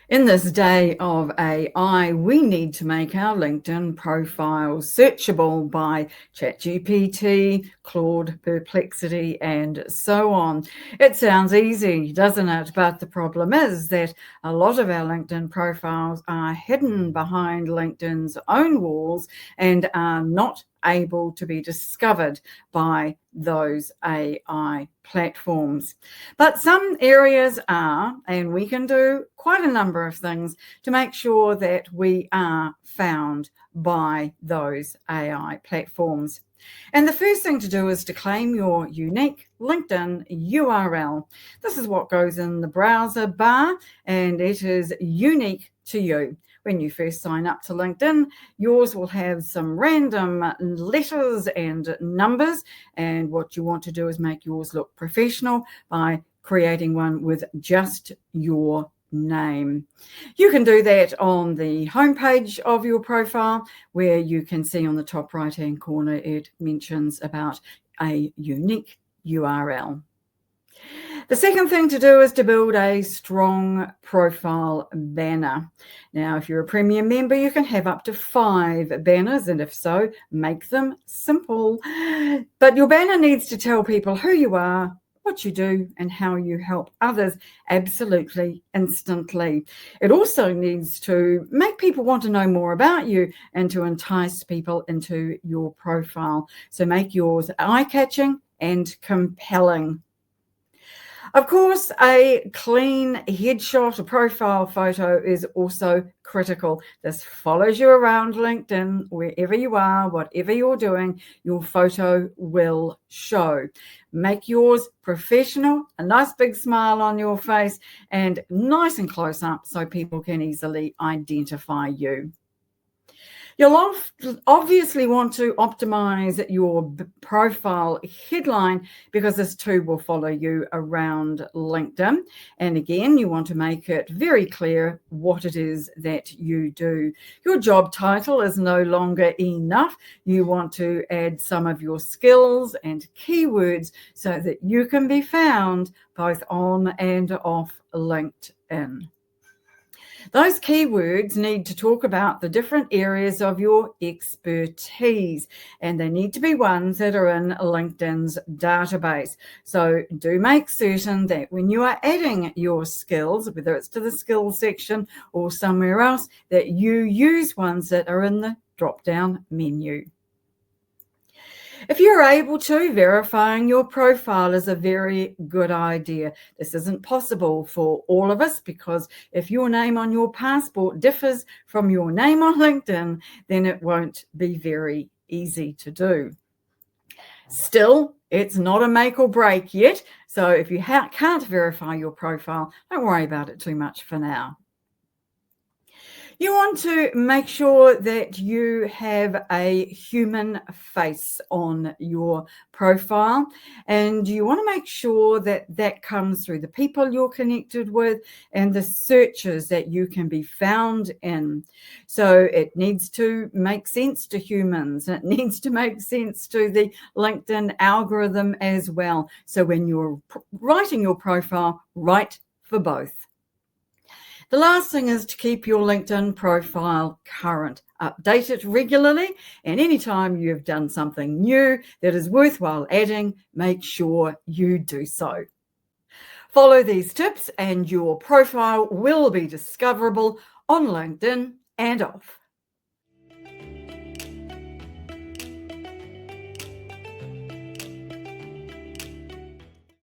In this day of AI, we need to make our LinkedIn profiles searchable by ChatGPT, Claude, Perplexity, and so on. It sounds easy, doesn't it? But the problem is that a lot of our LinkedIn profiles are hidden behind LinkedIn's own walls and are not able to be discovered by those AI platforms. But some areas are, and we can do quite a number of things to make sure that we are found by those AI platforms. And the first thing to do is to claim your unique LinkedIn URL. This is what goes in the browser bar, and it is unique to you. When you first sign up to LinkedIn, yours will have some random letters and numbers, and what you want to do is make yours look professional by creating one with just your name. You can do that on the homepage of your profile, where you can see on the top right-hand corner it mentions about a unique URL. The second thing to do is to build a strong profile banner. Now, if you're a premium member, you can have up to 5 banners, and if so, make them simple. But your banner needs to tell people who you are, what you do, and how you help others absolutely instantly. It also needs to make people want to know more about you and to entice people into your profile. So make yours eye-catching and compelling. Of course, a clean headshot, a profile photo is also critical. This follows you around LinkedIn, wherever you are, whatever you're doing, your photo will show. Make yours professional, a nice big smile on your face, and nice and close up so people can easily identify you. You'll obviously want to optimize your profile headline, because this too will follow you around LinkedIn. And again, you want to make it very clear what it is that you do. Your job title is no longer enough. You want to add some of your skills and keywords so that you can be found both on and off LinkedIn. Those keywords need to talk about the different areas of your expertise, and they need to be ones that are in LinkedIn's database. So do make certain that when you are adding your skills, whether it's to the skills section or somewhere else, that you use ones that are in the drop-down menu. If you're able to, verifying your profile is a very good idea. This isn't possible for all of us, because if your name on your passport differs from your name on LinkedIn, then it won't be very easy to do. Still, it's not a make or break yet. So if you can't verify your profile, don't worry about it too much for now. You want to make sure that you have a human face on your profile, and you want to make sure that that comes through the people you're connected with and the searches that you can be found in. So it needs to make sense to humans, and it needs to make sense to the LinkedIn algorithm as well. So when you're writing your profile, write for both. The last thing is to keep your LinkedIn profile current. Update it regularly, and anytime you've done something new that is worthwhile adding, make sure you do so. Follow these tips and your profile will be discoverable on LinkedIn and off.